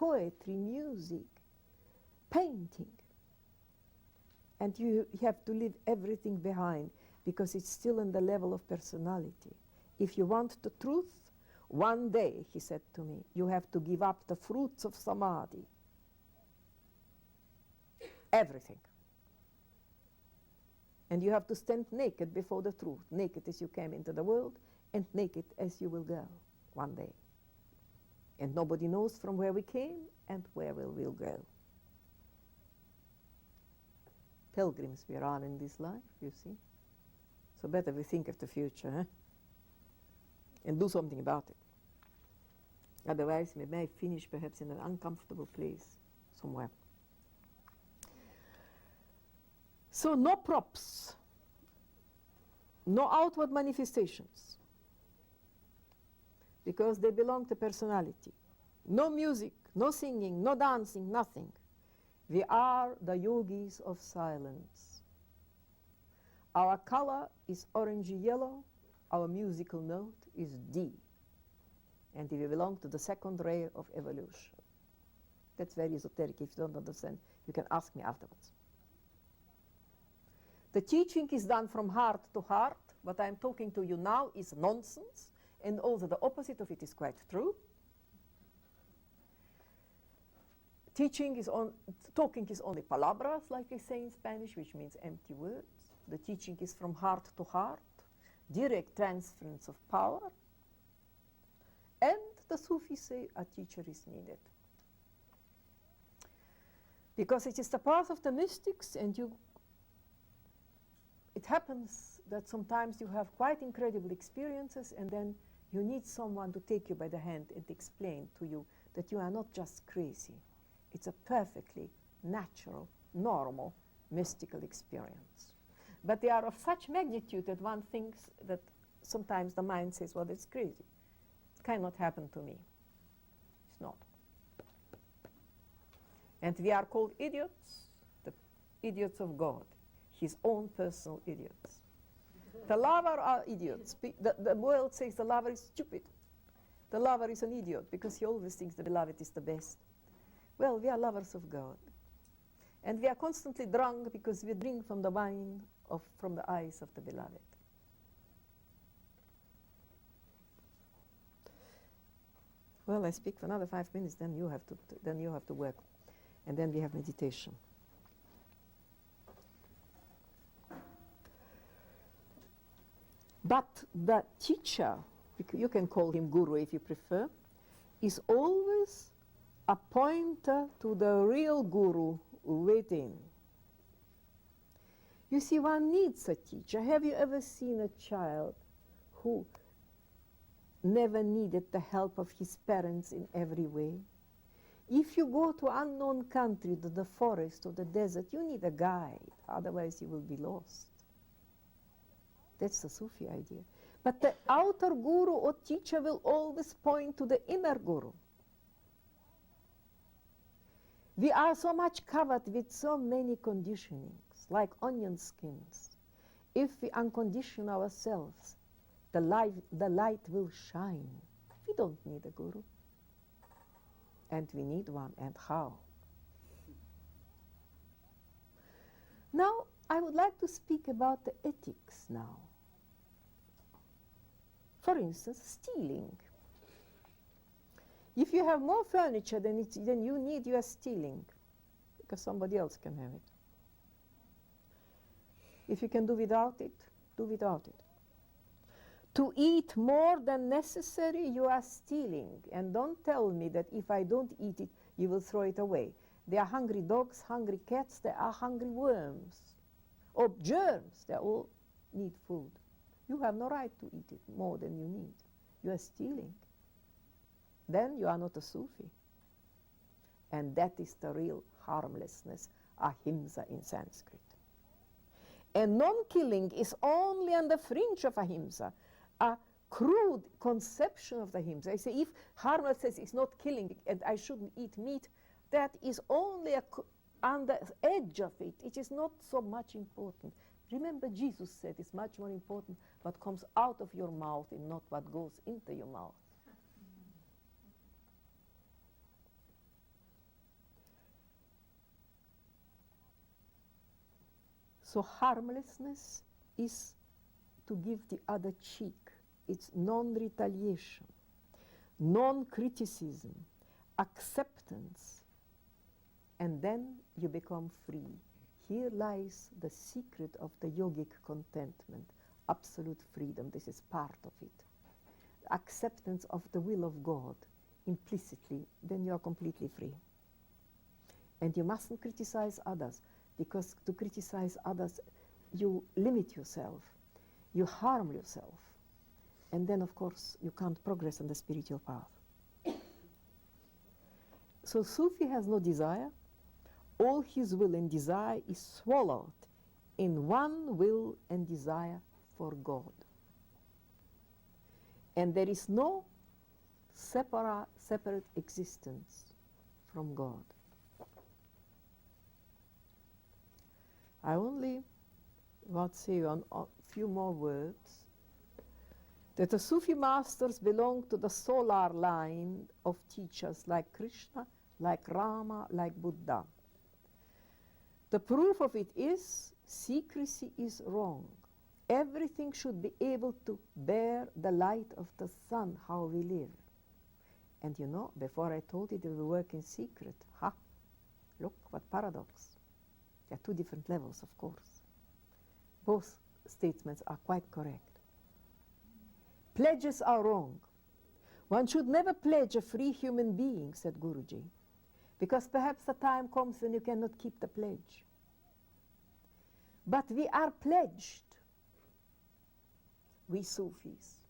poetry, music, painting. And you have to leave everything behind because it's still on the level of personality. If you want the truth, one day, he said to me, you have to give up the fruits of samadhi. Everything. And you have to stand naked before the truth, naked as you came into the world, and naked as you will go one day. And nobody knows from where we came and where we will go. Pilgrims we are in this life, you see. So better we think of the future, eh? And do something about it. Otherwise, we may finish perhaps in an uncomfortable place somewhere. So no props, no outward manifestations, because they belong to personality. No music, no singing, no dancing, nothing. We are the yogis of silence. Our color is orangey yellow, our musical note is D. And we belong to the second ray of evolution. That's very esoteric. If you don't understand, you can ask me afterwards. The teaching is done from heart to heart. What I'm talking to you now is nonsense, and also the opposite of it is quite true. Talking is only palabras, like we say in Spanish, which means empty words. The teaching is from heart to heart, direct transference of power. And the Sufis say a teacher is needed. Because it is the path of the mystics, and it happens that sometimes you have quite incredible experiences, and then you need someone to take you by the hand and explain to you that you are not just crazy. It's a perfectly natural, normal, mystical experience. But they are of such magnitude that one thinks that sometimes the mind says, well, it's crazy. It cannot happen to me. It's not. And we are called idiots, the idiots of God, his own personal idiots. The lover are idiots. The world says the lover is stupid. The lover is an idiot because he always thinks the beloved is the best. Well, we are lovers of God. And we are constantly drunk because we drink from the wine from the eyes of the beloved. Well, I speak for another 5 minutes, then you have to work. And then we have meditation. But the teacher, you can call him guru if you prefer, is always a pointer to the real guru within. You see, one needs a teacher. Have you ever seen a child who never needed the help of his parents in every way? If you go to unknown country, to the forest or the desert, you need a guide, otherwise you will be lost. That's the Sufi idea. But the outer guru or teacher will always point to the inner guru. We are so much covered with so many conditionings, like onion skins. If we uncondition ourselves, the light will shine. We don't need a guru. And we need one, and how? Now, I would like to speak about the ethics now. For instance, stealing. If you have more furniture than you need, you are stealing, because somebody else can have it. If you can do without it, do without it. To eat more than necessary, you are stealing. And don't tell me that if I don't eat it, you will throw it away. There are hungry dogs, hungry cats, there are hungry worms, or germs. They all need food. You have no right to eat it more than you need. You are stealing. Then you are not a Sufi. And that is the real harmlessness, ahimsa in Sanskrit. And non-killing is only on the fringe of ahimsa, a crude conception of the ahimsa. I say, if harmlessness is not killing and I shouldn't eat meat, that is only on the edge of it. It is not so much important. Remember, Jesus said it's much more important what comes out of your mouth and not what goes into your mouth. So harmlessness is to give the other cheek. It's non-retaliation, non-criticism, acceptance, and then you become free. Here lies the secret of the yogic contentment, absolute freedom. This is part of it. Acceptance of the will of God implicitly, then you are completely free. And you mustn't criticize others, because to criticize others, you limit yourself, you harm yourself, and then, of course, you can't progress on the spiritual path. So Sufi has no desire. All his will and desire is swallowed in one will and desire for God. And there is no separate existence from God. I only want to say a few more words. That the Sufi masters belong to the solar line of teachers like Krishna, like Rama, like Buddha. The proof of it is secrecy is wrong. Everything should be able to bear the light of the sun, how we live. And you know, before I told you that we work in secret. Ha! Look, what paradox. There are two different levels, of course. Both statements are quite correct. Pledges are wrong. One should never pledge a free human being, said Guruji, because perhaps the time comes when you cannot keep the pledge. But we are pledged, we Sufis,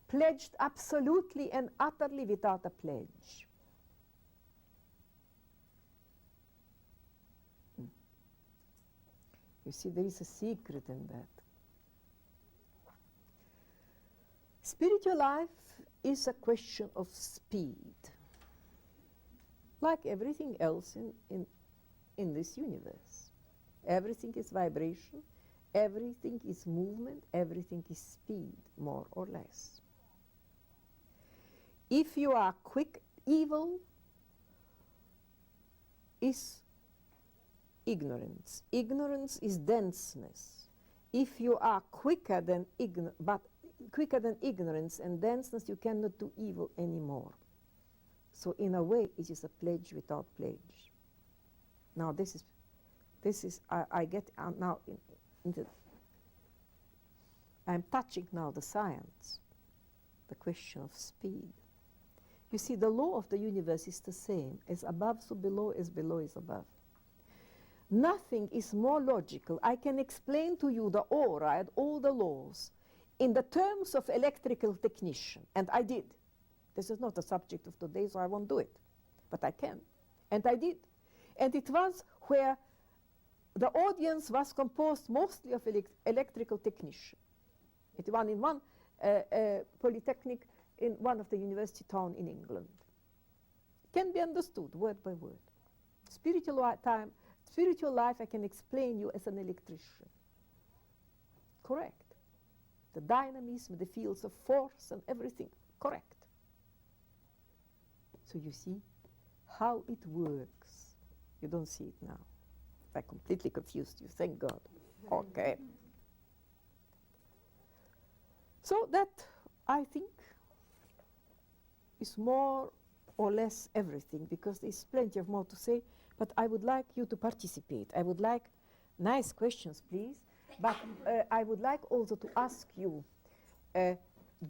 pledged absolutely and utterly without a pledge. You see, there is a secret in that. Spiritual life is a question of speed, like everything else in this universe. Everything is vibration, everything is movement, everything is speed, more or less. If you are quick, evil is ignorance. Ignorance is denseness. If you are quicker than ignorance and denseness, you cannot do evil anymore. So in a way, it is a pledge without pledge. Now this is I get now into. I'm touching now the science, the question of speed. You see, the law of the universe is the same. As above, so below, as below is above. Nothing is more logical. I can explain to you the aura and all the laws in the terms of electrical technician, and I did. This is not a subject of today, so I won't do it, but I can, and I did. And it was where the audience was composed mostly of electrical technicians. It was in one polytechnic in one of the university town in England. Can be understood word by word. Spiritual life I can explain you as an electrician. Correct. The dynamism, the fields of force and everything, correct. So you see how it works. You don't see it now. I completely confused you, thank God. Okay. So that, I think, is more or less everything, because there's plenty of more to say, but I would like you to participate. I would like nice questions, please, but I would like also to ask you,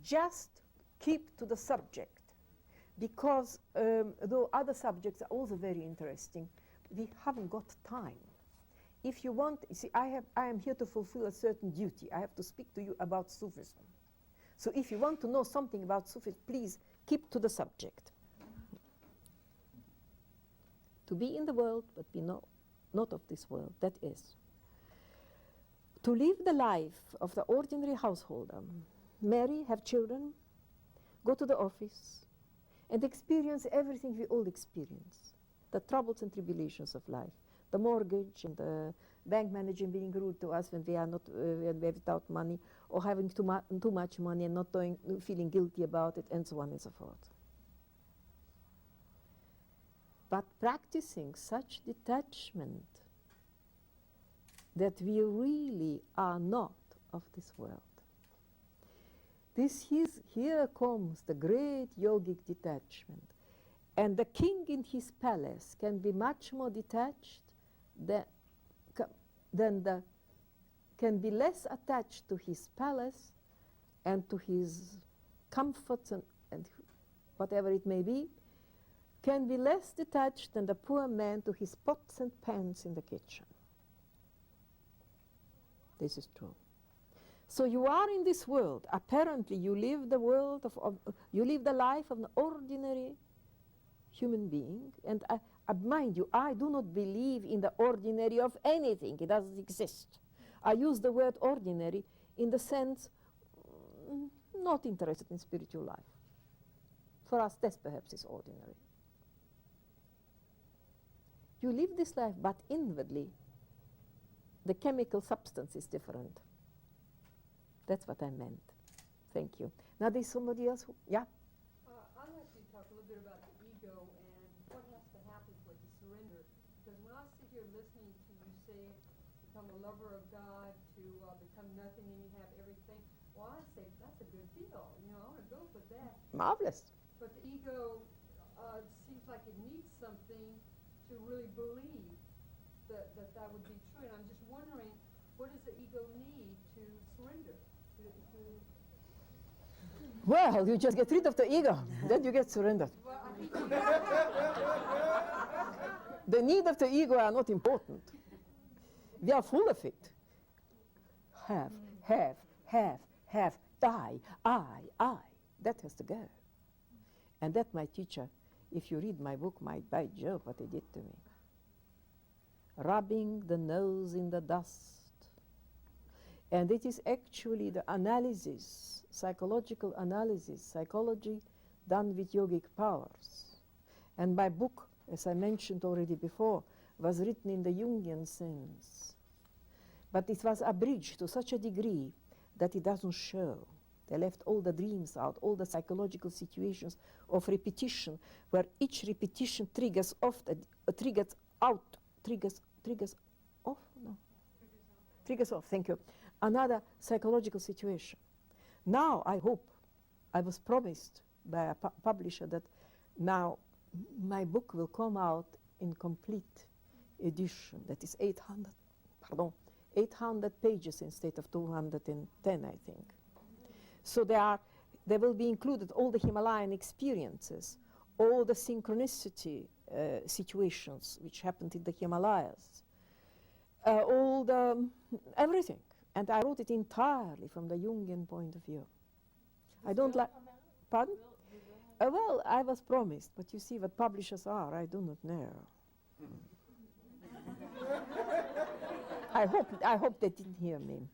just keep to the subject, because though other subjects are also very interesting, we haven't got time. If you want, you see, I am here to fulfill a certain duty. I have to speak to you about Sufism. So if you want to know something about Sufism, please keep to the subject. To be in the world, but be not of this world, that is. To live the life of the ordinary householder, marry, have children, go to the office, and experience everything we all experience, the troubles and tribulations of life, the mortgage and the bank manager being rude to us when we are not when we are without money, or having too much money and not feeling guilty about it, and so on and so forth. But practicing such detachment that we really are not of this world. Here comes the great yogic detachment. And the king in his palace can be much more detached can be less attached to his palace and to his comforts and whatever it may be, can be less detached than the poor man to his pots and pans in the kitchen. This is true. So you are in this world. Apparently, you live the world you live the life of an ordinary human being. And mind you, I do not believe in the ordinary of anything. It doesn't exist. I use the word ordinary in the sense not interested in spiritual life. For us, this perhaps is ordinary. You live this life, but inwardly, the chemical substance is different. That's what I meant. Thank you. Now there's somebody else who, yeah? I'd like to talk a little bit about the ego and what has to happen for it to surrender. Because when I sit here listening to you say, become a lover of God, to become nothing and you have everything, well, I say, that's a good deal. You know, I want to go for that. Marvelous. But the ego seems like it needs something to really believe that would be true. And I'm just wondering, what does the ego need to surrender? Well, you just get rid of the ego, then you get surrendered. Well, The need of the ego are not important. We are full of it. Have, die, I. That has to go. And that my teacher, if you read my book, might by Jove what he did to me. Rubbing the nose in the dust. And it is actually the analysis, psychological analysis, psychology done with yogic powers. And my book, as I mentioned already before, was written in the Jungian sense. But it was abridged to such a degree that it doesn't show. They left all the dreams out, all the psychological situations of repetition, where each repetition triggers off, triggers off, thank you, another psychological situation. Now I hope, I was promised by a publisher that now my book will come out in complete edition, that is 800 pages instead of 210, I think. So there will be included all the Himalayan experiences, all the synchronicity situations which happened in the Himalayas, all the everything. And I wrote it entirely from the Jungian point of view. I don't like, pardon? Well, I was promised, but you see what publishers are, I do not know. I hope they didn't hear me.